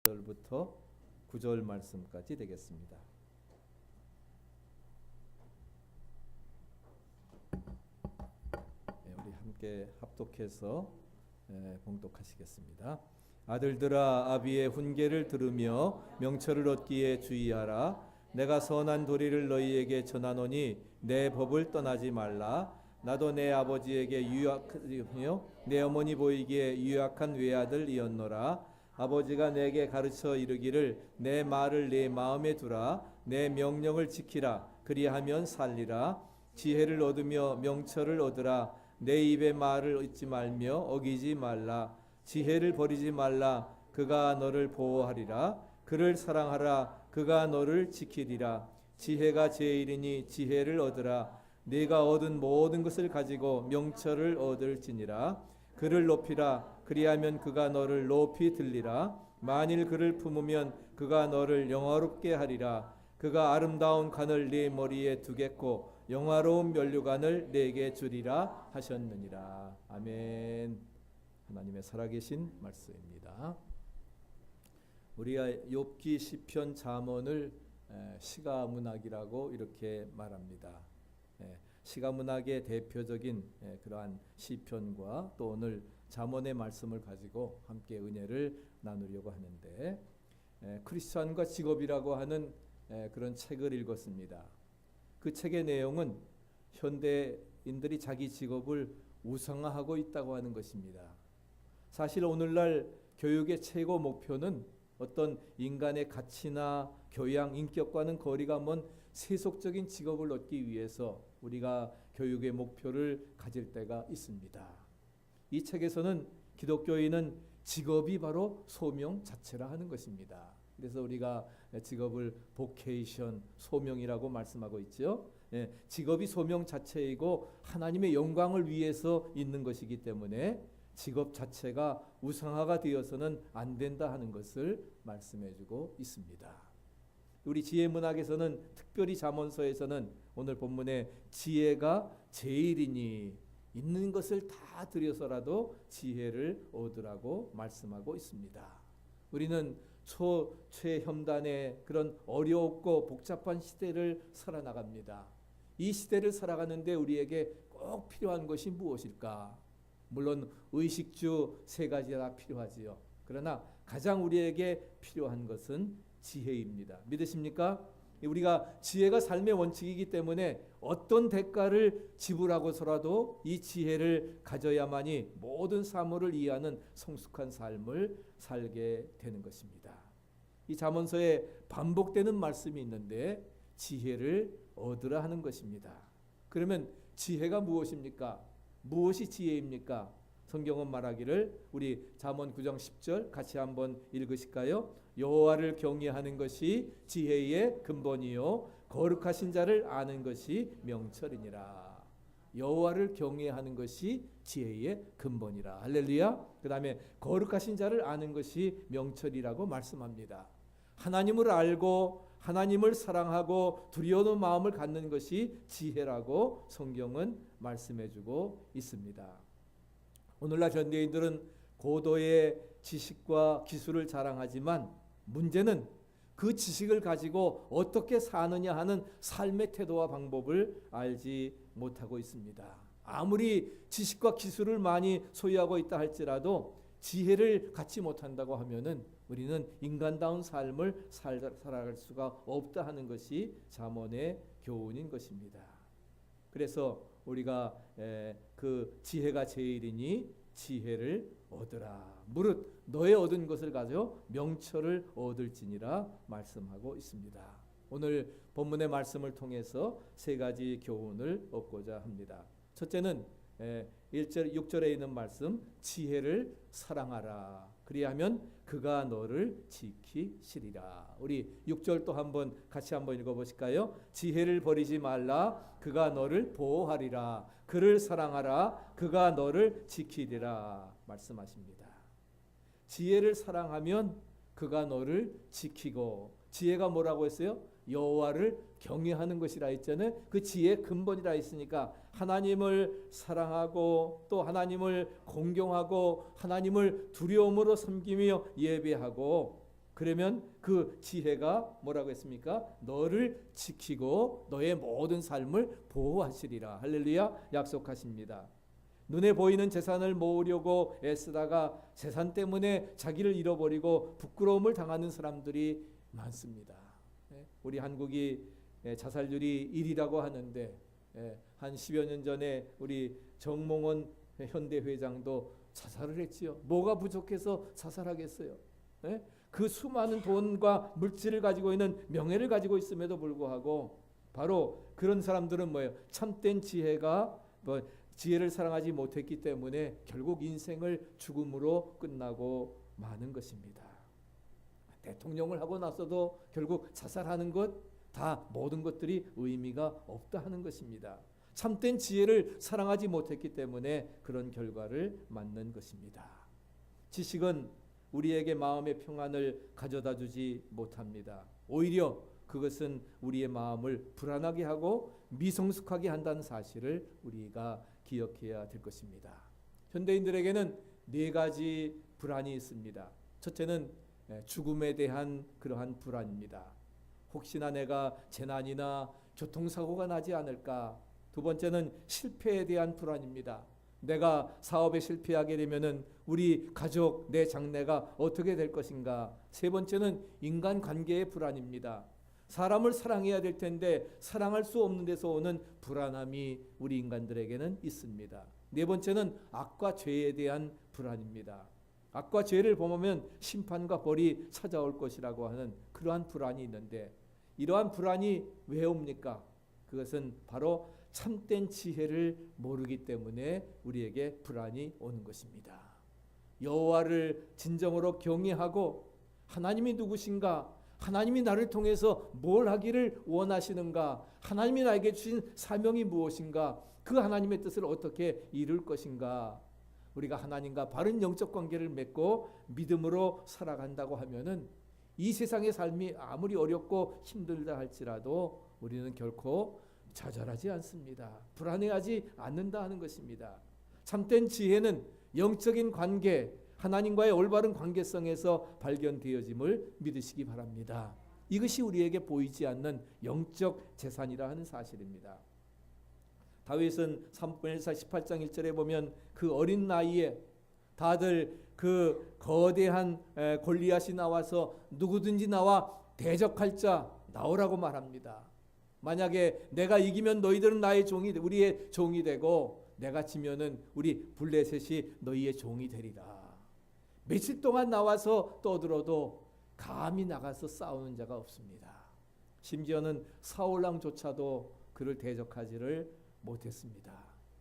1절부터 9절 말씀까지 되겠습니다. 우리 함께 합독해서 봉독하시겠습니다. 아들들아, 아비의 훈계를 들으며 명철을 얻기에 주의하라. 내가 선한 도리를 너희에게 전하노니 내 법을 떠나지 말라. 나도 내 아버지에게 유약하며 내 어머니 보이기에 유약한 외아들이었노라. 아버지가 내게 가르쳐 이르기를 내 말을 내 마음에 두라. 내 명령을 지키라. 그리하면 살리라. 지혜를 얻으며 명철을 얻으라. 내 입의 말을 잊지 말며 어기지 말라. 지혜를 버리지 말라. 그가 너를 보호하리라. 그를 사랑하라. 그가 너를 지키리라. 지혜가 제일이니 지혜를 얻으라. 네가 얻은 모든 것을 가지고 명철을 얻을지니라. 그를 높이라. 그리하면 그가 너를 높이 들리라. 만일 그를 품으면 그가 너를 영화롭게 하리라. 그가 아름다운 관을 네 머리에 두겠고 영화로운 면류관을 네게 주리라 하셨느니라. 아멘. 하나님의 살아계신 말씀입니다. 우리가 욥기, 시편, 잠언을 시가문학이라고 이렇게 말합니다. 시가문학의 대표적인 그러한 시편과 또 오늘 잠언의 말씀을 가지고 함께 은혜를 나누려고 하는데, 크리스찬과 직업이라고 하는 그런 책을 읽었습니다. 그 책의 내용은 현대인들이 자기 직업을 우상화하고 있다고 하는 것입니다. 사실 오늘날 교육의 최고 목표는 어떤 인간의 가치나 교양, 인격과는 거리가 먼 세속적인 직업을 얻기 위해서 우리가 교육의 목표를 가질 때가 있습니다. 이 책에서는 기독교인은 직업이 바로 소명 자체라 하는 것입니다. 그래서 우리가 직업을 보케이션, 소명이라고 말씀하고 있죠. 직업이 소명 자체이고 하나님의 영광을 위해서 있는 것이기 때문에 직업 자체가 우상화가 되어서는 안 된다 하는 것을 말씀해주고 있습니다. 우리 지혜문학에서는 특별히 잠언서에서는 오늘 본문에 지혜가 제일이니 있는 것을 다 들여서라도 지혜를 얻으라고 말씀하고 있습니다. 우리는 최첨단의 그런 어렵고 복잡한 시대를 살아나갑니다. 이 시대를 살아가는데 우리에게 꼭 필요한 것이 무엇일까? 물론 의식주 세 가지 다 필요하지요. 그러나 가장 우리에게 필요한 것은 지혜입니다. 믿으십니까? 우리가 지혜가 삶의 원칙이기 때문에 어떤 대가를 지불하고서라도 이 지혜를 가져야만이 모든 사물을 이해하는 성숙한 삶을 살게 되는 것입니다. 이 잠언서에 반복되는 말씀이 있는데 지혜를 얻으라 하는 것입니다. 그러면 지혜가 무엇입니까? 무엇이 지혜입니까? 성경은 말하기를, 우리 잠언 9장 10절 같이 한번 읽으실까요? 여호와를 경외하는 것이 지혜의 근본이요 거룩하신 자를 아는 것이 명철이니라. 여호와를 경외하는 것이 지혜의 근본이라. 할렐루야. 그 다음에 거룩하신 자를 아는 것이 명철이라고 말씀합니다. 하나님을 알고 하나님을 사랑하고 두려워하는 마음을 갖는 것이 지혜라고 성경은 말씀해주고 있습니다. 오늘날 현대인들은 고도의 지식과 기술을 자랑하지만 문제는 그 지식을 가지고 어떻게 사느냐 하는 삶의 태도와 방법을 알지 못하고 있습니다. 아무리 지식과 기술을 많이 소유하고 있다 할지라도 지혜를 갖지 못한다고 하면은 우리는 인간다운 삶을 살아갈 수가 없다 하는 것이 잠언의 교훈인 것입니다. 그래서 우리가 그 지혜가 제일이니 지혜를 얻으라. 무릇 너의 얻은 것을 가져 명철을 얻을지니라 말씀하고 있습니다. 오늘 본문의 말씀을 통해서 세 가지 교훈을 얻고자 합니다. 첫째는 1절, 6절에 있는 말씀, 지혜를 사랑하라. 그리하면 그가 너를 지키시리라. 우리 6절 또 한번 같이 한번 읽어보실까요? 지혜를 버리지 말라. 그가 너를 보호하리라. 그를 사랑하라. 그가 너를 지키리라. 말씀하십니다. 지혜를 사랑하면 그가 너를 지키고, 지혜가 뭐라고 했어요? 여호와를 경외하는 것이라 했잖아요. 그 지혜의 근본이라 했으니까 하나님을 사랑하고 또 하나님을 공경하고 하나님을 두려움으로 섬기며 예배하고 그러면 그 지혜가 뭐라고 했습니까? 너를 지키고 너의 모든 삶을 보호하시리라. 할렐루야, 약속하십니다. 눈에 보이는 재산을 모으려고 애쓰다가 재산 때문에 자기를 잃어버리고 부끄러움을 당하는 사람들이 많습니다. 우리 한국이 자살률이 1위라고 하는데 한 10여 년 전에 우리 정몽원 현대 회장도 자살을 했지요. 뭐가 부족해서 자살하겠어요? 그 수많은 돈과 물질을 가지고 있는 명예를 가지고 있음에도 불구하고 바로 그런 사람들은 뭐예요? 참된 지혜가 지혜를 사랑하지 못했기 때문에 결국 인생을 죽음으로 끝나고 마는 것입니다. 대통령을 하고 나서도 결국 자살하는 것 다 모든 것들이 의미가 없다 하는 것입니다. 참된 지혜를 사랑하지 못했기 때문에 그런 결과를 맞는 것입니다. 지식은 우리에게 마음의 평안을 가져다 주지 못합니다. 오히려 그것은 우리의 마음을 불안하게 하고 미성숙하게 한다는 사실을 우리가 기억해야 될 것입니다. 현대인들에게는 4가지 불안이 있습니다. 첫째는 죽음에 대한 그러한 불안입니다. 혹시나 내가 재난이나 교통사고가 나지 않을까. 두 번째는 실패에 대한 불안입니다. 내가 사업에 실패하게 되면은 우리 가족, 내 장래가 어떻게 될 것인가. 세 번째는 인간관계의 불안입니다. 사람을 사랑해야 될 텐데 사랑할 수 없는 데서 오는 불안함이 우리 인간들에게는 있습니다. 네 번째는 악과 죄에 대한 불안입니다. 악과 죄를 범하면 심판과 벌이 찾아올 것이라고 하는 그러한 불안이 있는데 이러한 불안이 왜 옵니까? 그것은 바로 참된 지혜를 모르기 때문에 우리에게 불안이 오는 것입니다. 여호와를 진정으로 경외하고 하나님이 누구신가? 하나님이 나를 통해서 뭘 하기를 원하시는가? 하나님이 나에게 주신 사명이 무엇인가? 그 하나님의 뜻을 어떻게 이룰 것인가? 우리가 하나님과 바른 영적 관계를 맺고 믿음으로 살아간다고 하면은 이 세상의 삶이 아무리 어렵고 힘들다 할지라도 우리는 결코 좌절하지 않습니다. 불안해하지 않는다 하는 것입니다. 참된 지혜는 영적인 관계, 하나님과의 올바른 관계성에서 발견되어짐을 믿으시기 바랍니다. 이것이 우리에게 보이지 않는 영적 재산이라 하는 사실입니다. 다윗은 사무엘상 18장 1절에 보면 그 어린 나이에 다들 그 거대한 골리앗이 나와서 누구든지 나와 대적할 자 나오라고 말합니다. 만약에 내가 이기면 너희들은 나의 종이 우리의 종이 되고 내가 지면은 우리 블레셋이 너희의 종이 되리라. 며칠 동안 나와서 떠들어도 감히 나가서 싸우는 자가 없습니다. 심지어는 사울 왕조차도 그를 대적하지를 못했습니다.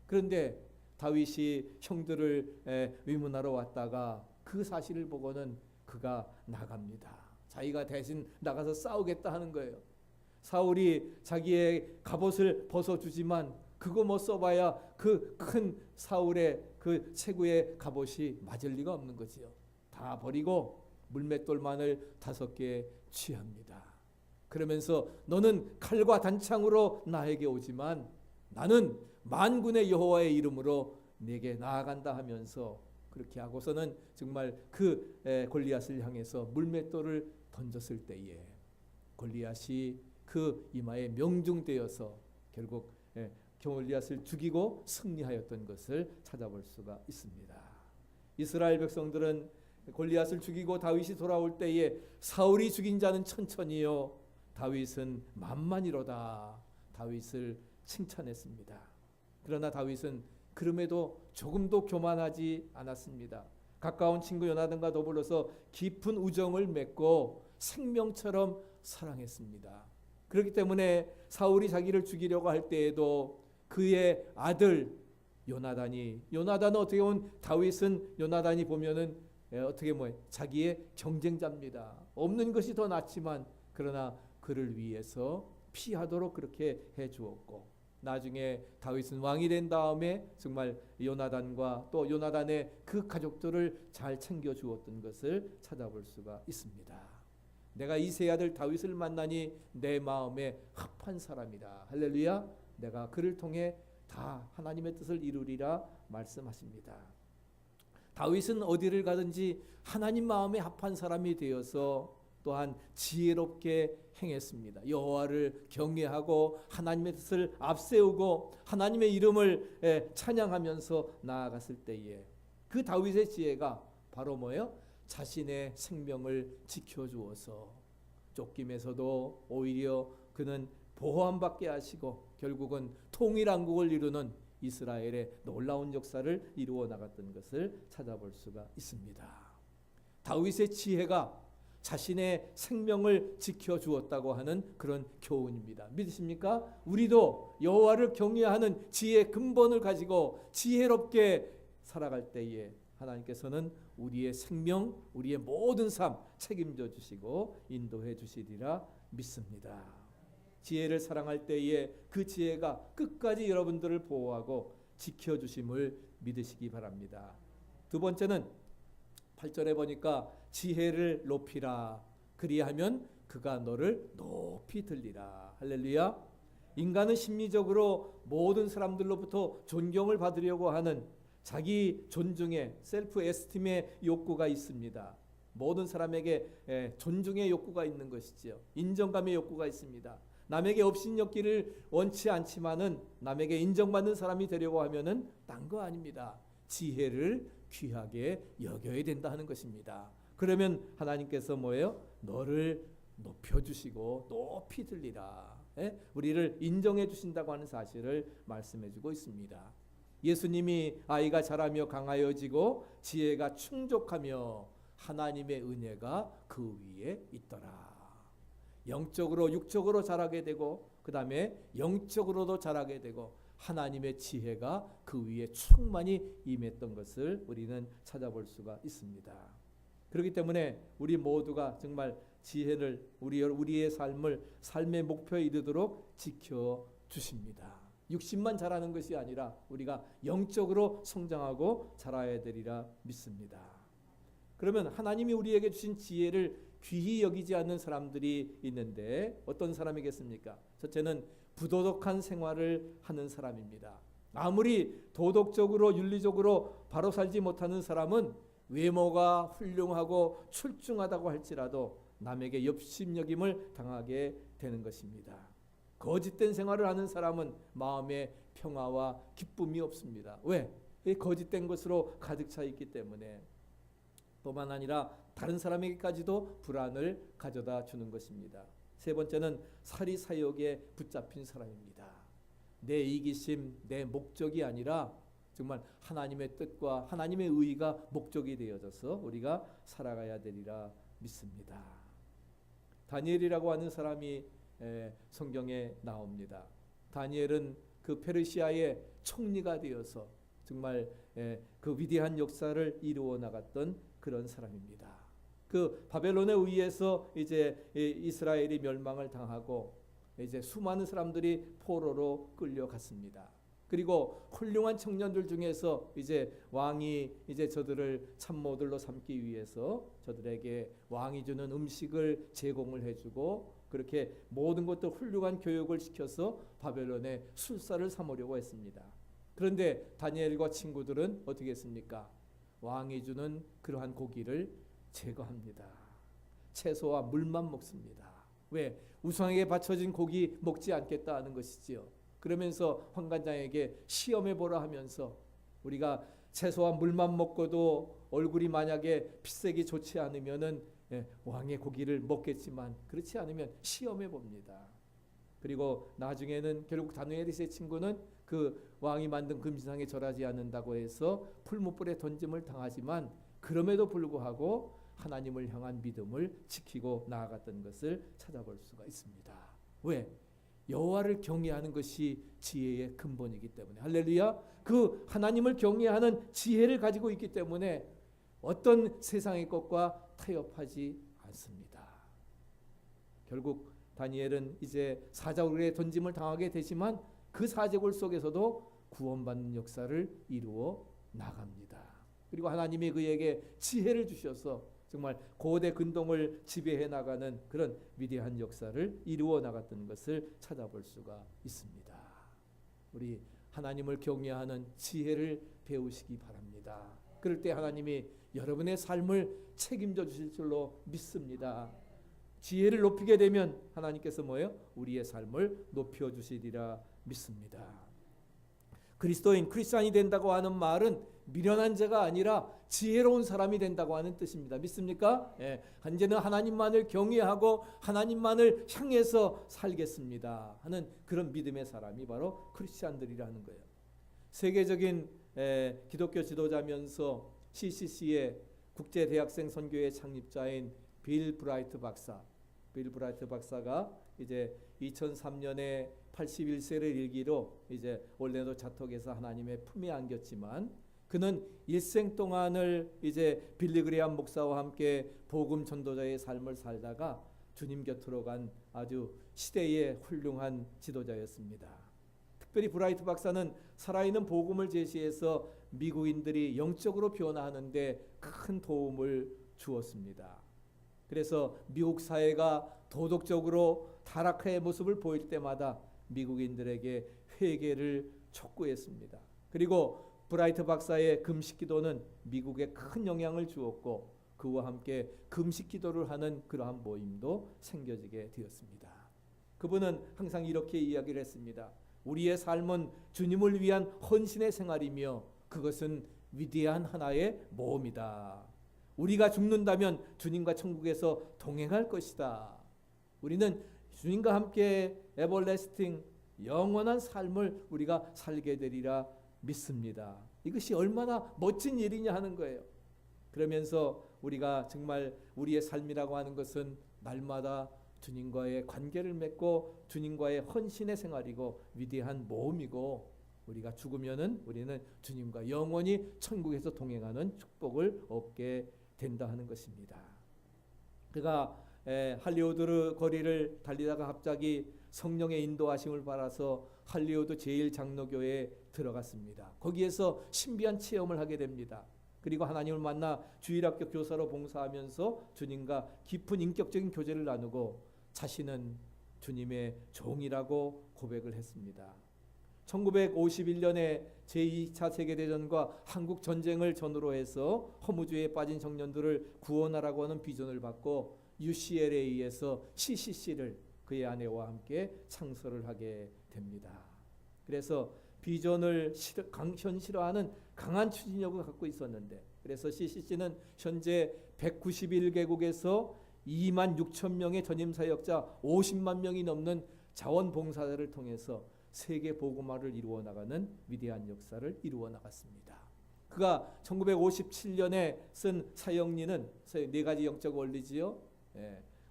그런데 다윗이 형들을 위문하러 왔다가 그 사실을 보고는 그가 나갑니다. 자기가 대신 나가서 싸우겠다 하는 거예요. 사울이 자기의 갑옷을 벗어주지만 그거 뭐 써봐야 그 큰 사울의 그 체구의 갑옷이 맞을 리가 없는 거지요. 다 버리고 물맷돌만을 5개 취합니다. 그러면서 너는 칼과 단창으로 나에게 오지만 나는 만군의 여호와의 이름으로 내게 나아간다 하면서 그렇게 하고서는 정말 그 골리앗을 향해서 물맷돌을 던졌을 때에 골리앗이 그 이마에 명중되어서 결국 골리앗을 죽이고 승리하였던 것을 찾아볼 수가 있습니다. 이스라엘 백성들은 골리앗을 죽이고 다윗이 돌아올 때에 사울이 죽인 자는 천천히요 다윗은 만만이로다 다윗을 칭찬했습니다. 그러나 다윗은 그럼에도 조금도 교만하지 않았습니다. 가까운 친구 요나단과 더불어서 깊은 우정을 맺고 생명처럼 사랑했습니다. 그렇기 때문에 사울이 자기를 죽이려고 할 때에도 그의 아들 요나단은 어떻게 보면 다윗은 요나단이 보면은 어떻게 자기의 경쟁자입니다. 없는 것이 더 낫지만 그러나 그를 위해서 피하도록 그렇게 해 주었고 나중에 다윗은 왕이 된 다음에 정말 요나단과 또 요나단의 그 가족들을 잘 챙겨 주었던 것을 찾아볼 수가 있습니다. 내가 이 세 아들 다윗을 만나니 내 마음에 합한 사람이다. 할렐루야. 내가 그를 통해 다 하나님의 뜻을 이루리라 말씀하십니다. 다윗은 어디를 가든지 하나님 마음에 합한 사람이 되어서 또한 지혜롭게 행했습니다. 여호와를 경외하고 하나님의 뜻을 앞세우고 하나님의 이름을 찬양하면서 나아갔을 때에 그 다윗의 지혜가 바로 뭐예요? 자신의 생명을 지켜주어서 쫓김에서도 오히려 그는 보호함받게 하시고 결국은 통일왕국을 이루는 이스라엘의 놀라운 역사를 이루어 나갔던 것을 찾아볼 수가 있습니다. 다윗의 지혜가 자신의 생명을 지켜주었다고 하는 그런 교훈입니다. 믿으십니까? 우리도 여호와를 경외하는 지혜의 근본을 가지고 지혜롭게 살아갈 때에 하나님께서는 우리의 생명, 우리의 모든 삶 책임져 주시고 인도해 주시리라 믿습니다. 지혜를 사랑할 때에 그 지혜가 끝까지 여러분들을 보호하고 지켜주심을 믿으시기 바랍니다. 두 번째는 8절에 보니까 지혜를 높이라 그리하면 그가 너를 높이 들리라. 할렐루야. 인간은 심리적으로 모든 사람들로부터 존경을 받으려고 하는 자기 존중의 셀프 에스팀의 욕구가 있습니다. 모든 사람에게 존중의 욕구가 있는 것이지요. 인정감의 욕구가 있습니다. 남에게 업신여기를 원치 않지만은 남에게 인정받는 사람이 되려고 하면은 딴 거 아닙니다. 지혜를 귀하게 여겨야 된다 하는 것입니다. 그러면 하나님께서 뭐예요? 너를 높여주시고 높이 들리라. 우리를 인정해 주신다고 하는 사실을 말씀해 주고 있습니다. 예수님이 아이가 자라며 강하여지고 지혜가 충족하며 하나님의 은혜가 그 위에 있더라. 영적으로 육적으로 자라게 되고 그 다음에 영적으로도 자라게 되고 하나님의 지혜가 그 위에 충만히 임했던 것을 우리는 찾아볼 수가 있습니다. 그렇기 때문에 우리 모두가 정말 지혜를 우리의 삶의 목표에 이르도록 지켜주십니다. 육신만 자라는 것이 아니라 우리가 영적으로 성장하고 자라야 되리라 믿습니다. 그러면 하나님이 우리에게 주신 지혜를 귀히 여기지 않는 사람들이 있는데 어떤 사람이겠습니까? 첫째는 부도덕한 생활을 하는 사람입니다. 아무리 도덕적으로 윤리적으로 바로 살지 못하는 사람은 외모가 훌륭하고 출중하다고 할지라도 남에게 업신여김을 당하게 되는 것입니다. 거짓된 생활을 하는 사람은 마음에 평화와 기쁨이 없습니다. 왜? 거짓된 것으로 가득 차 있기 때문에. 뿐만 아니라 다른 사람에게까지도 불안을 가져다 주는 것입니다. 세 번째는 사리사욕에 붙잡힌 사람입니다. 내 이기심, 내 목적이 아니라 정말 하나님의 뜻과 하나님의 의의가 목적이 되어져서 우리가 살아가야 되리라 믿습니다. 다니엘이라고 하는 사람이 성경에 나옵니다. 다니엘은 그 페르시아의 총리가 되어서 정말 그 위대한 역사를 이루어 나갔던 그런 사람입니다. 그 바벨론에 의해서 이제 이스라엘이 멸망을 당하고 이제 수많은 사람들이 포로로 끌려갔습니다. 그리고 훌륭한 청년들 중에서 이제 왕이 이제 저들을 참모들로 삼기 위해서 저들에게 왕이 주는 음식을 제공을 해주고 그렇게 모든 것도 훌륭한 교육을 시켜서 바벨론에 술사를 삼으려고 했습니다. 그런데 다니엘과 친구들은 어떻게 했습니까? 왕이 주는 그러한 고기를 제거합니다. 채소와 물만 먹습니다. 왜? 우상에게 바쳐진 고기 먹지 않겠다 하는 것이지요. 그러면서 환관장에게 시험해 보라 하면서 우리가 채소와 물만 먹고도 얼굴이 만약에 피색이 좋지 않으면은 왕의 고기를 먹겠지만 그렇지 않으면 시험해 봅니다. 그리고 나중에는 결국 다니엘의 친구는 그 왕이 만든 금지상에 절하지 않는다고 해서 풀무불에 던짐을 당하지만 그럼에도 불구하고 하나님을 향한 믿음을 지키고 나아갔던 것을 찾아볼 수가 있습니다. 왜? 여호와를 경외하는 것이 지혜의 근본이기 때문에. 할렐루야. 그 하나님을 경외하는 지혜를 가지고 있기 때문에 어떤 세상의 것과 타협하지 않습니다. 결국 다니엘은 이제 사자굴에 던짐을 당하게 되지만 그 사자굴 속에서도 구원받는 역사를 이루어 나갑니다. 그리고 하나님이 그에게 지혜를 주셔서 정말 고대 근동을 지배해 나가는 그런 위대한 역사를 이루어 나갔던 것을 찾아볼 수가 있습니다. 우리 하나님을 경외하는 지혜를 배우시기 바랍니다. 그럴 때 하나님이 여러분의 삶을 책임져 주실 줄로 믿습니다. 지혜를 높이게 되면 하나님께서 뭐예요? 우리의 삶을 높여주시리라 믿습니다. 크리스찬이 된다고 하는 말은 미련한 자가 아니라 지혜로운 사람이 된다고 하는 뜻입니다. 믿습니까? 예, 이제는 하나님만을 경외하고 하나님만을 향해서 살겠습니다 하는 그런 믿음의 사람이 바로 크리스찬들이라는 거예요. 세계적인 기독교 지도자면서 CCC의 국제대학생 선교회 창립자인 빌 브라이트 박사가 이제 2003년에 81세를 일기로 이제 원래도 자톡에서 하나님의 품에 안겼지만 그는 일생 동안을 이제 빌리 그레이엄 목사와 함께 복음 전도자의 삶을 살다가 주님 곁으로 간 아주 시대의 훌륭한 지도자였습니다. 특별히 브라이트 박사는 살아있는 복음을 제시해서 미국인들이 영적으로 변화하는데 큰 도움을 주었습니다. 그래서 미국 사회가 도덕적으로 타락의 모습을 보일 때마다 미국인들에게 회개를 촉구했습니다. 그리고 브라이트 박사의 금식 기도는 미국에 큰 영향을 주었고 그와 함께 금식 기도를 하는 그러한 모임도 생겨지게 되었습니다. 그분은 항상 이렇게 이야기를 했습니다. 우리의 삶은 주님을 위한 헌신의 생활이며 그것은 위대한 하나의 모험이다. 우리가 죽는다면 주님과 천국에서 동행할 것이다. 우리는 주님과 함께 에버래스팅 영원한 삶을 우리가 살게 되리라 믿습니다. 이것이 얼마나 멋진 일이냐 하는 거예요. 그러면서 우리가 정말 우리의 삶이라고 하는 것은 날마다 주님과의 관계를 맺고 주님과의 헌신의 생활이고 위대한 모험이고 우리가 죽으면은 우리는 주님과 영원히 천국에서 동행하는 축복을 얻게 된다 하는 것입니다. 그가 할리우드 거리를 달리다가 갑자기 성령의 인도하심을 받아서 할리우드 제1장로교회에 들어갔습니다. 거기에서 신비한 체험을 하게 됩니다. 그리고 하나님을 만나 주일학교 교사로 봉사하면서 주님과 깊은 인격적인 교제를 나누고 자신은 주님의 종이라고 고백을 했습니다. 1951년에 제2차 세계대전과 한국 전쟁을 전후로 해서 허무주의에 빠진 청년들을 구원하라고 하는 비전을 받고 UCLA에서 CCC를 그의 아내와 함께 창설을 하게 됩니다. 그래서 비전을 현실화하는 강한 추진력을 갖고 있었는데 그래서 CCC는 현재 191개국에서 2만 6천 명의 전임 사역자 50만 명이 넘는 자원봉사자를 통해서 세계 복음화를 이루어 나가는 위대한 역사를 이루어 나갔습니다. 그가 1957년에 쓴 사역리는 네 가지 영적 원리지요.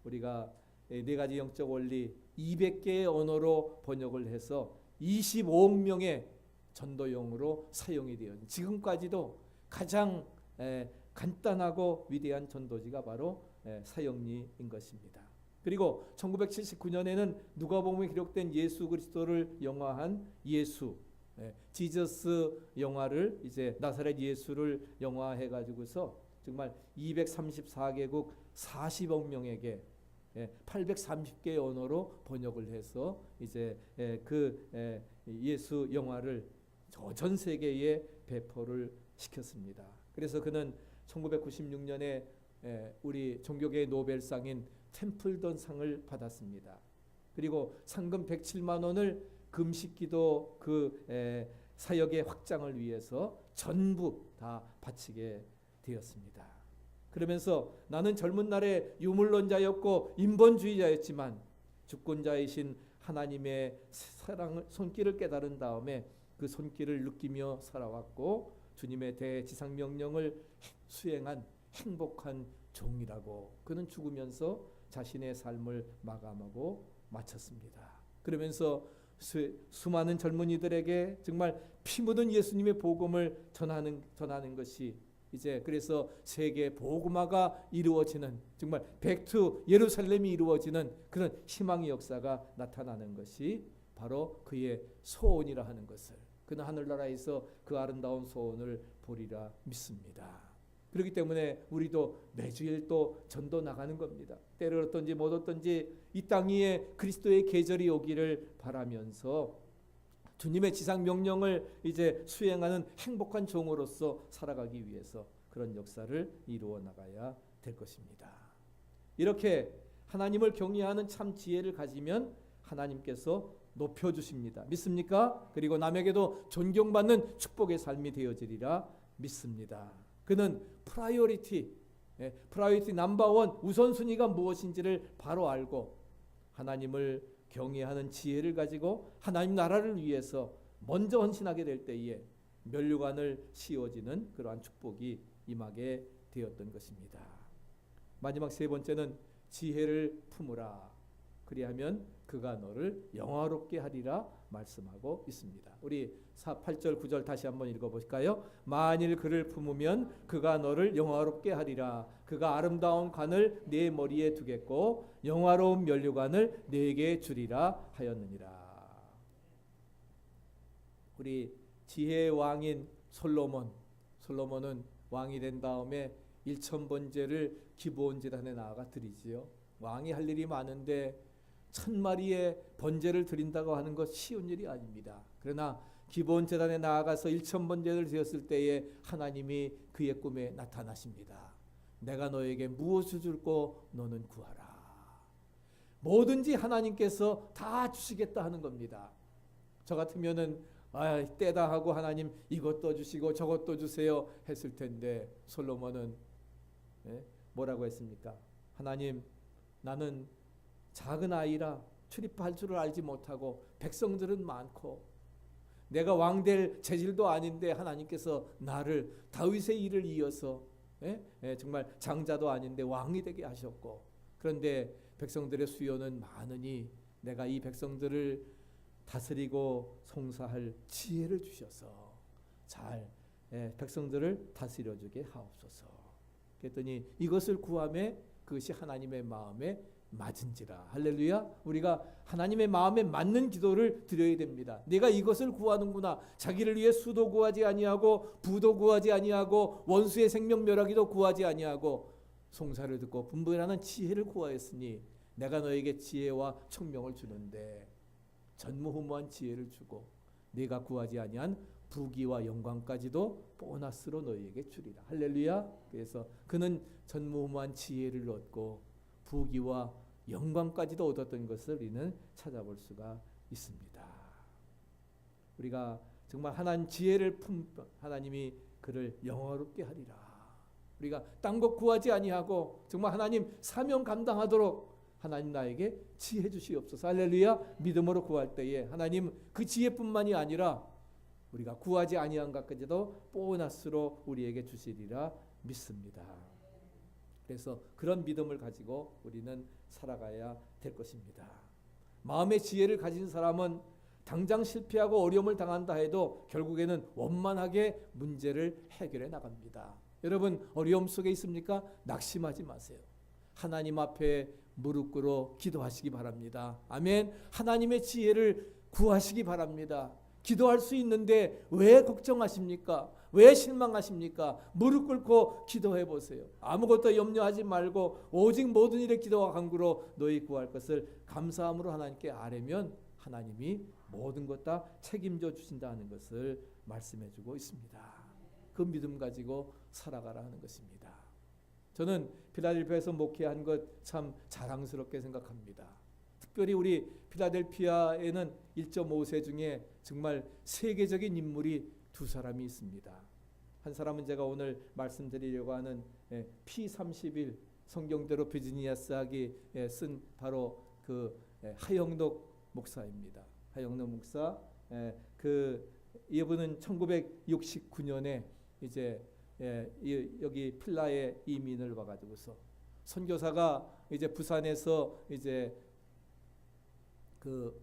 우리가 네 가지 영적 원리 200개의 언어로 번역을 해서 25억 명의 전도용으로 사용이 되어 지금까지도 가장 간단하고 위대한 전도지가 바로 사역리인 것입니다. 그리고 1979년에는 누가복음에 기록된 예수 그리스도를 영화한 지저스 영화를 이제 나사렛 예수를 영화해 가지고서 정말 234개국 40억 명에게 830개의 언어로 번역을 해서 이제 그 예수 영화를 전 세계에 배포를 시켰습니다. 그래서 그는 1996년에 우리 종교계의 노벨상인 템플던 상을 받았습니다. 그리고 상금 107만 원을 금식기도 그 사역의 확장을 위해서 전부 다 바치게 되었습니다. 그러면서 나는 젊은 날에 유물론자였고 인본주의자였지만 주권자이신 하나님의 사랑을 손길을 깨달은 다음에 그 손길을 느끼며 살아왔고 주님의 대지상 명령을 수행한 행복한 종이라고 그는 죽으면서 자신의 삶을 마감하고 마쳤습니다. 그러면서 수많은 젊은이들에게 정말 피 묻은 예수님의 복음을 전하는 것이 이제 그래서 세계 복음화가 이루어지는 정말 백투 예루살렘이 이루어지는 그런 희망의 역사가 나타나는 것이 바로 그의 소원이라 하는 것을 그는 하늘나라에서 그 아름다운 소원을 보리라 믿습니다. 그렇기 때문에 우리도 매주일 또 전도 나가는 겁니다. 때를 얻든지 못 얻든지 이 땅 위에 그리스도의 계절이 오기를 바라면서 주님의 지상 명령을 이제 수행하는 행복한 종으로서 살아가기 위해서 그런 역사를 이루어 나가야 될 것입니다. 이렇게 하나님을 경외하는 참 지혜를 가지면 하나님께서 높여주십니다. 믿습니까? 그리고 남에게도 존경받는 축복의 삶이 되어지리라 믿습니다. 그는 프라이어리티 넘버원 우선순위가 무엇인지를 바로 알고 하나님을 경외하는 지혜를 가지고 하나님 나라를 위해서 먼저 헌신하게 될 때에 면류관을 씌워지는 그러한 축복이 임하게 되었던 것입니다. 마지막 세 번째는 지혜를 품으라. 그리하면 그가 너를 영화롭게 하리라 말씀하고 있습니다. 우리 8절 9절 다시 한번 읽어볼까요? 만일 그를 품으면 그가 너를 영화롭게 하리라. 그가 아름다운 관을 네 머리에 두겠고 영화로운 면류관을 네게 주리라 하였느니라. 우리 지혜의 왕인 솔로몬은 왕이 된 다음에 1000번제를 기브온 제단에 나아가 드리지요. 왕이 할 일이 많은데 1000마리의 번제를 드린다고 하는 것 쉬운 일이 아닙니다. 그러나 기브온 제단에 나아가서 1000번제를 드렸을 때에 하나님이 그의 꿈에 나타나십니다. 내가 너에게 무엇을 줄고 너는 구하라. 뭐든지 하나님께서 다 주시겠다 하는 겁니다. 저 같으면은 때다 하고 하나님 이것도 주시고 저것도 주세요 했을 텐데 솔로몬은 뭐라고 했습니까? 하나님, 나는 작은 아이라 출입할 줄을 알지 못하고 백성들은 많고 내가 왕 될 재질도 아닌데 하나님께서 나를 다윗의 일을 이어서 정말 장자도 아닌데 왕이 되게 하셨고 그런데 백성들의 수요는 많으니 내가 이 백성들을 다스리고 송사할 지혜를 주셔서 잘 백성들을 다스려주게 하옵소서. 그랬더니 이것을 구하매 그것이 하나님의 마음에 맞은지라. 할렐루야. 우리가 하나님의 마음에 맞는 기도를 드려야 됩니다. 내가 이것을 구하는구나. 자기를 위해 수도 구하지 아니하고 부도 구하지 아니하고 원수의 생명 멸하기도 구하지 아니하고 송사를 듣고 분별하는 지혜를 구하였으니 내가 너에게 지혜와 총명을 주는데 전무후무한 지혜를 주고 네가 구하지 아니한 부귀와 영광까지도 보너스로 너희에게 주리라. 할렐루야. 그래서 그는 전무후무한 지혜를 얻고 부귀와 영광까지도 얻었던 것을 우리는 찾아볼 수가 있습니다. 우리가 정말 하나님 지혜를 하나님이 그를 영화롭게 하리라. 우리가 딴 것 구하지 아니하고 정말 하나님 사명 감당하도록 하나님 나에게 지혜 주시옵소서. 할렐루야. 믿음으로 구할 때에 하나님 그 지혜뿐만이 아니라 우리가 구하지 아니한 것까지도 보너스로 우리에게 주시리라 믿습니다. 그래서 그런 믿음을 가지고 우리는 살아가야 될 것입니다. 마음의 지혜를 가진 사람은 당장 실패하고 어려움을 당한다 해도 결국에는 원만하게 문제를 해결해 나갑니다. 여러분 어려움 속에 있습니까? 낙심하지 마세요. 하나님 앞에 무릎 꿇어 기도하시기 바랍니다. 아멘. 하나님의 지혜를 구하시기 바랍니다. 기도할 수 있는데 왜 걱정하십니까? 왜 실망하십니까? 무릎 꿇고 기도해 보세요. 아무것도 염려하지 말고 오직 모든 일에 기도와 간구로 너희 구할 것을 감사함으로 하나님께 아뢰면 하나님이 모든 것 다 책임져 주신다는 것을 말씀해 주고 있습니다. 그 믿음 가지고 살아가라 하는 것입니다. 저는 필라델피아에서 목회한 것 참 자랑스럽게 생각합니다. 특별히 우리 필라델피아에는 1.5세 중에 정말 세계적인 인물이 두 사람이 있습니다. 한 사람은 제가 오늘 말씀드리려고 하는 P31 성경대로 비즈니아 스하기 쓴 바로 그 하영록 목사입니다. 하영록 목사. 그 이분은 1969년에 이제 여기 필라에 이민을 와가지고서 선교사가 이제 부산에서 이제 그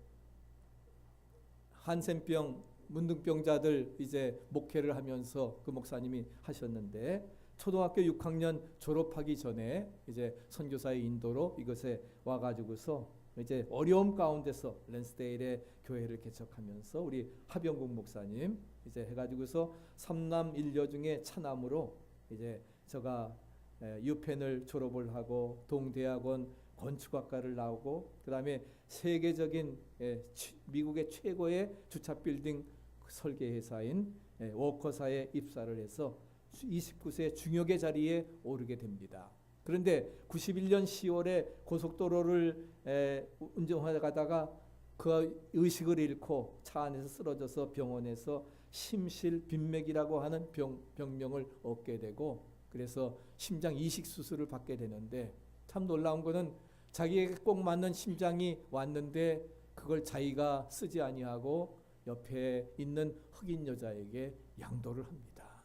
한센병 문둥병자들 이제 목회를 하면서 그 목사님이 하셨는데 초등학교 6학년 졸업하기 전에 이제 선교사의 인도로 이것에 와가지고서 이제 어려움 가운데서 랜스데일의 교회를 개척하면서 우리 하병국 목사님 이제 해가지고서 3남 1녀 중에 차남으로 이제 제가 유펜을 졸업을 하고 동대학원 건축학과를 나오고 그 다음에 세계적인 미국의 최고의 주차 빌딩 설계 회사인 워커사에 입사를 해서 29세 중역의 자리에 오르게 됩니다. 그런데 91년 10월에 고속도로를 운전하다가 그 의식을 잃고 차 안에서 쓰러져서 병원에서 심실빈맥이라고 하는 병명을 얻게 되고, 그래서 심장 이식 수술을 받게 되는데, 참 놀라운 거는 자기에게 꼭 맞는 심장이 왔는데 그걸 자기가 쓰지 아니하고 옆에 있는 흑인 여자에게 양도를 합니다.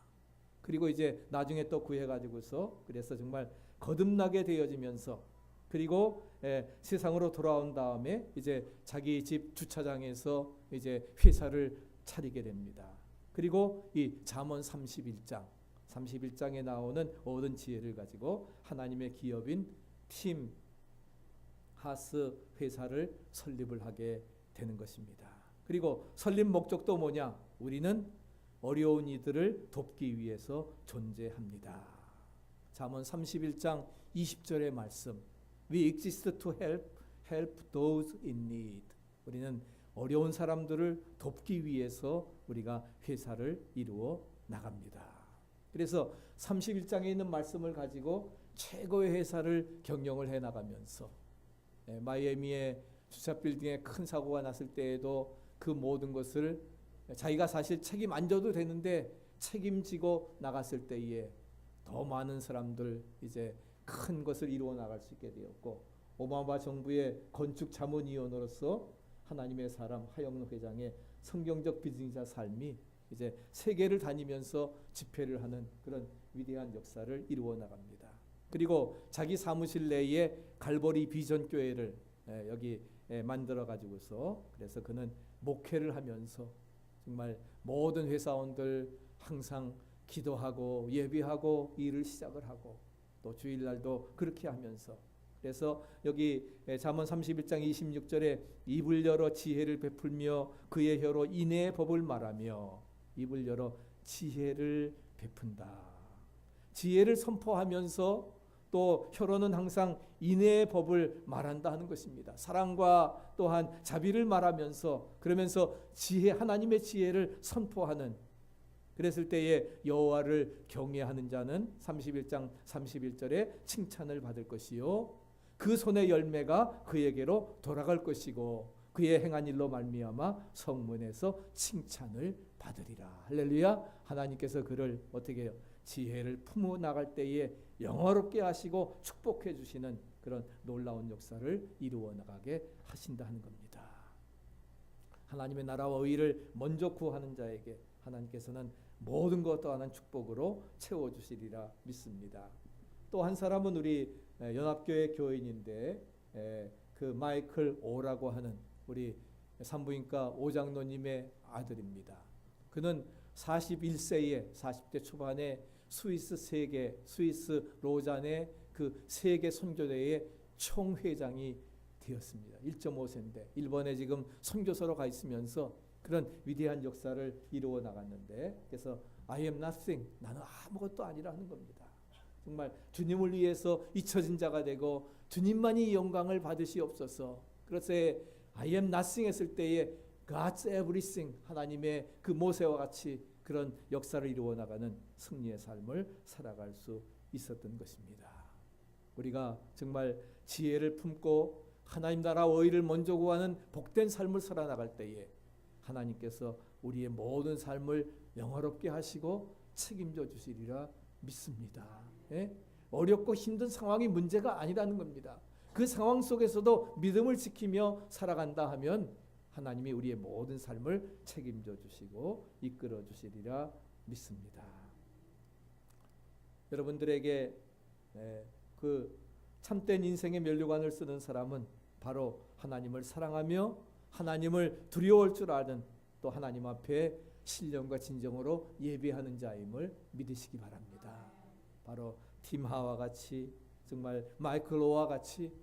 그리고 이제 나중에 또 구해가지고서 그래서 정말 거듭나게 되어지면서, 그리고 세상으로 돌아온 다음에 이제 자기 집 주차장에서 이제 회사를 차리게 됩니다. 그리고 이 잠언 31장에 나오는 모든 지혜를 가지고 하나님의 기업인 팀 하스 회사를 설립을 하게 되는 것입니다. 그리고 설립 목적도 뭐냐? 우리는 어려운 이들을 돕기 위해서 존재합니다. 잠언 31장 20절의 말씀, We exist to help those in need. 우리는 어려운 사람들을 돕기 위해서 우리가 회사를 이루어 나갑니다. 그래서 31장에 있는 말씀을 가지고 최고의 회사를 경영을 해 나가면서, 마이애미의 주차 빌딩에 큰 사고가 났을 때에도 그 모든 것을 자기가 사실 책임 안 져도 되는데 책임지고 나갔을 때에 더 많은 사람들 이제 큰 것을 이루어 나갈 수 있게 되었고, 오바마 정부의 건축 자문위원으로서 하나님의 사람 하영록 회장의 성경적 비즈니스 삶이 이제 세계를 다니면서 집회를 하는 그런 위대한 역사를 이루어 나갑니다. 그리고 자기 사무실 내에 갈보리 비전 교회를 여기 만들어 가지고서, 그래서 그는 목회를 하면서 정말 모든 회사원들 항상 기도하고 예배하고 일을 시작을 하고 또 주일날도 그렇게 하면서, 그래서 여기 잠언 31장 26절에 입을 열어 지혜를 베풀며 그의 혀로 인애의 법을 말하며, 입을 열어 지혜를 베푼다. 지혜를 선포하면서 또 혀로는 항상 인애의 법을 말한다 하는 것입니다. 사랑과 또한 자비를 말하면서, 그러면서 지혜, 하나님의 지혜를 선포하는, 그랬을 때에 여호와를 경외하는 자는 31장 31절에 칭찬을 받을 것이요 그 손의 열매가 그에게로 돌아갈 것이고 그의 행한 일로 말미암아 성문에서 칭찬을 받으리라. 할렐루야. 하나님께서 그를 어떻게 해요? 지혜를 품어 나갈 때에 영화롭게 하시고 축복해 주시는 그런 놀라운 역사를 이루어 나가게 하신다 하는 겁니다. 하나님의 나라와 의를 먼저 구하는 자에게 하나님께서는 모든 것 또한 축복으로 채워주시리라 믿습니다. 또 한 사람은 우리 연합교회 교인인데 그 마이클 오라고 하는 우리 산부인과 오장로님의 아들입니다. 그는 41세에 40대 초반에 스위스 로잔의 그 세계 선교대의 총회장이 되었습니다. 1.5세인데 일본에 지금 선교사로 가 있으면서 그런 위대한 역사를 이루어 나갔는데, 그래서 I am nothing, 나는 아무것도 아니라 하는 겁니다. 정말 주님을 위해서 잊혀진 자가 되고 주님만이 영광을 받으시옵소서. 그래서 I am nothing 했을 때에 God's everything, 하나님의 그 모세와 같이 그런 역사를 이루어 나가는 승리의 삶을 살아갈 수 있었던 것입니다. 우리가 정말 지혜를 품고 하나님 나라 의를 먼저 구하는 복된 삶을 살아나갈 때에 하나님께서 우리의 모든 삶을 영화롭게 하시고 책임져 주시리라 믿습니다. 어렵고 힘든 상황이 문제가 아니라는 겁니다. 그 상황 속에서도 믿음을 지키며 살아간다 하면 하나님이 우리의 모든 삶을 책임져 주시고 이끌어 주시리라 믿습니다. 여러분들에게 그 참된 인생의 면류관을 쓰는 사람은 바로 하나님을 사랑하며 하나님을 두려워할 줄 아는, 또 하나님 앞에 신령과 진정으로 예배하는 자임을 믿으시기 바랍니다. 바로 팀하와 같이, 정말 마이클 오와 같이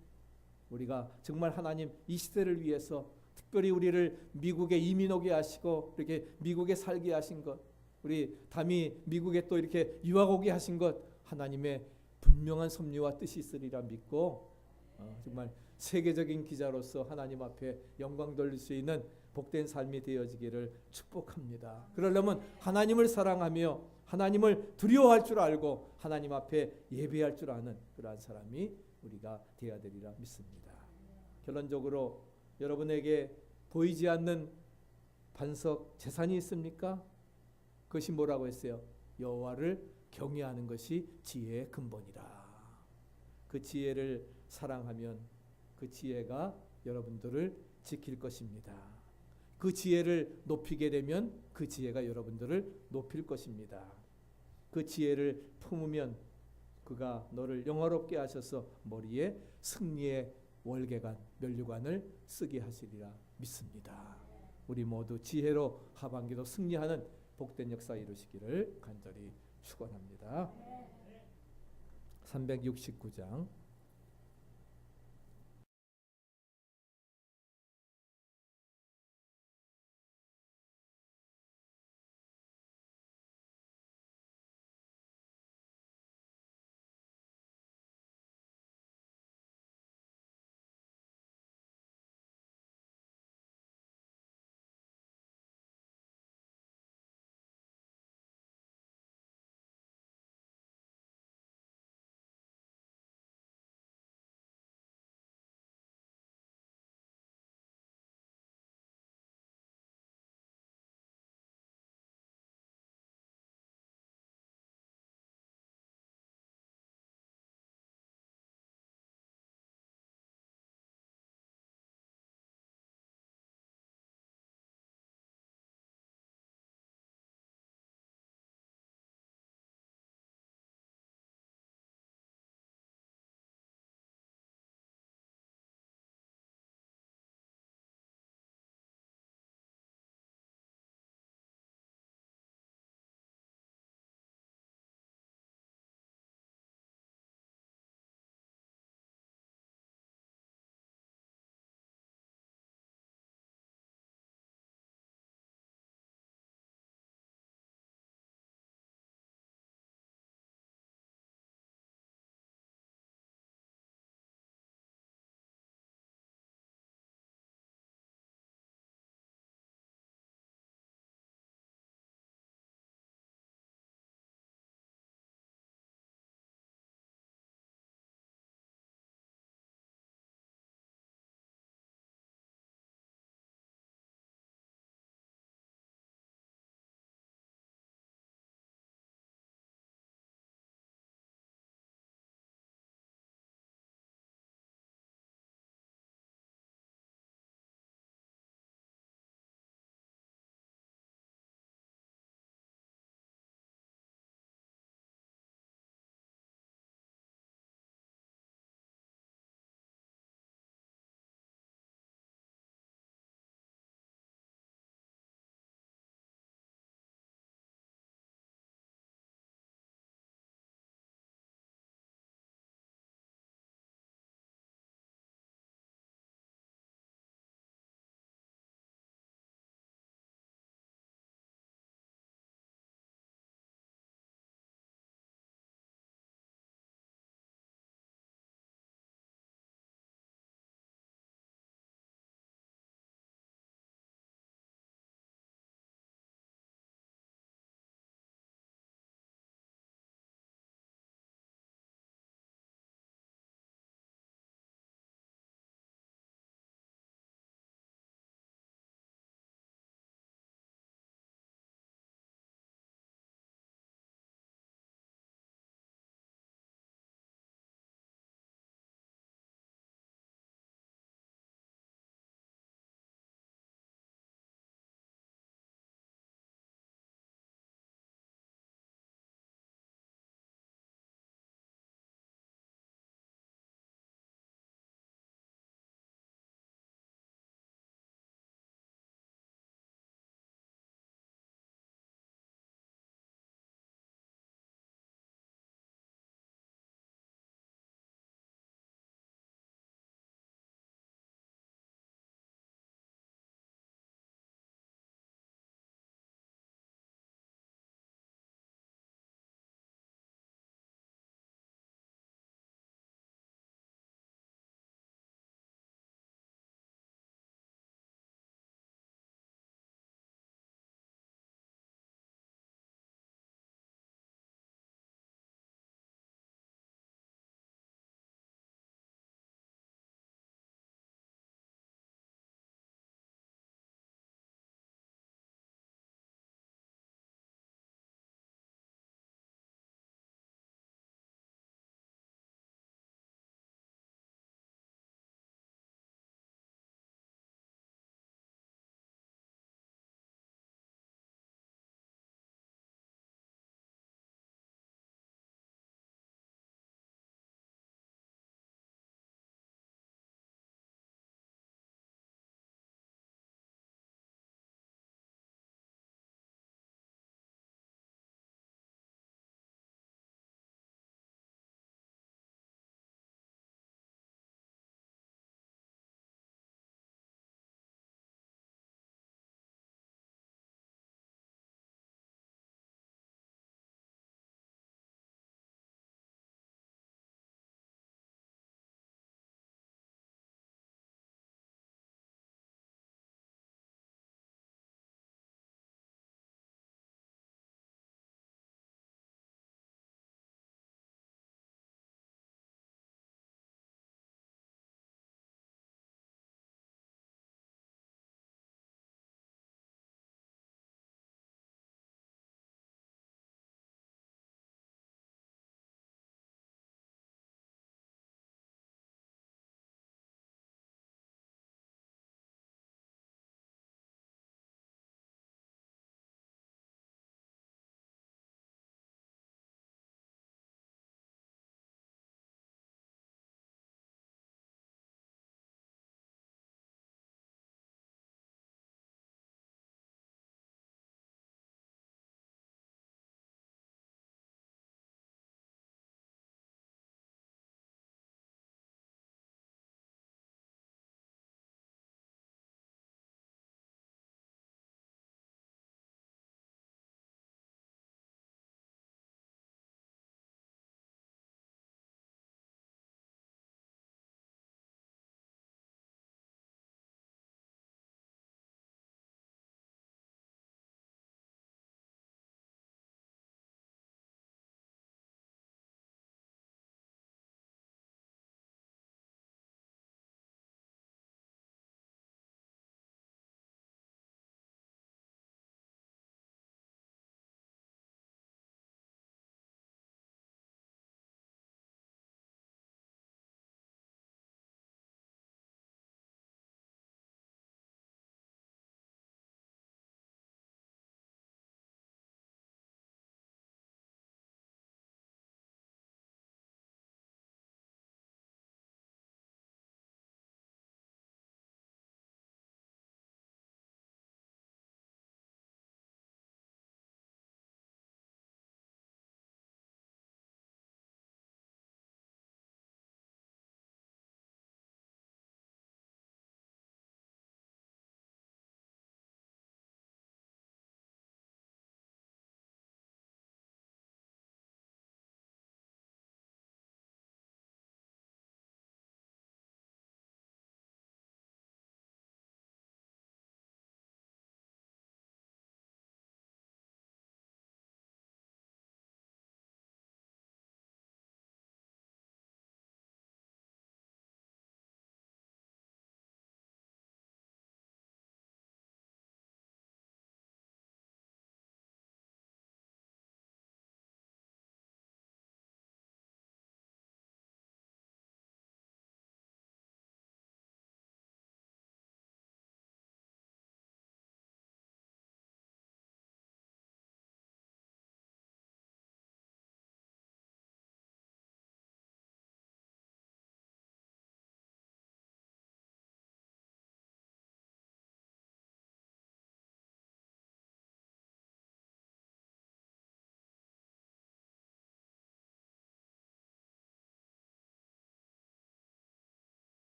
우리가 정말 하나님 이 시대를 위해서 특별히 우리를 미국에 이민 오게 하시고 이렇게 미국에 살게 하신 것, 우리 담이 미국에 또 이렇게 유학 오게 하신 것, 하나님의 분명한 섭리와 뜻이 있으리라 믿고 정말 세계적인 기자로서 하나님 앞에 영광 돌릴 수 있는 복된 삶이 되어지기를 축복합니다. 그러려면 하나님을 사랑하며 하나님을 두려워할 줄 알고 하나님 앞에 예배할 줄 아는 그러한 사람이 우리가 되어야 되리라 믿습니다. 결론적으로 여러분에게 보이지 않는 반석 재산이 있습니까? 그것이 뭐라고 했어요? 여호와를 경외하는 것이 지혜의 근본이라. 그 지혜를 사랑하면 그 지혜가 여러분들을 지킬 것입니다. 그 지혜를 높이게 되면 그 지혜가 여러분들을 높일 것입니다. 그 지혜를 품으면 그가 너를 영화롭게 하셔서 머리에 승리의 월계관, 면류관을 쓰게 하시리라 믿습니다. 우리 모두 지혜로 하반기도 승리하는 복된 역사 이루시기를 간절히 축원합니다. 369장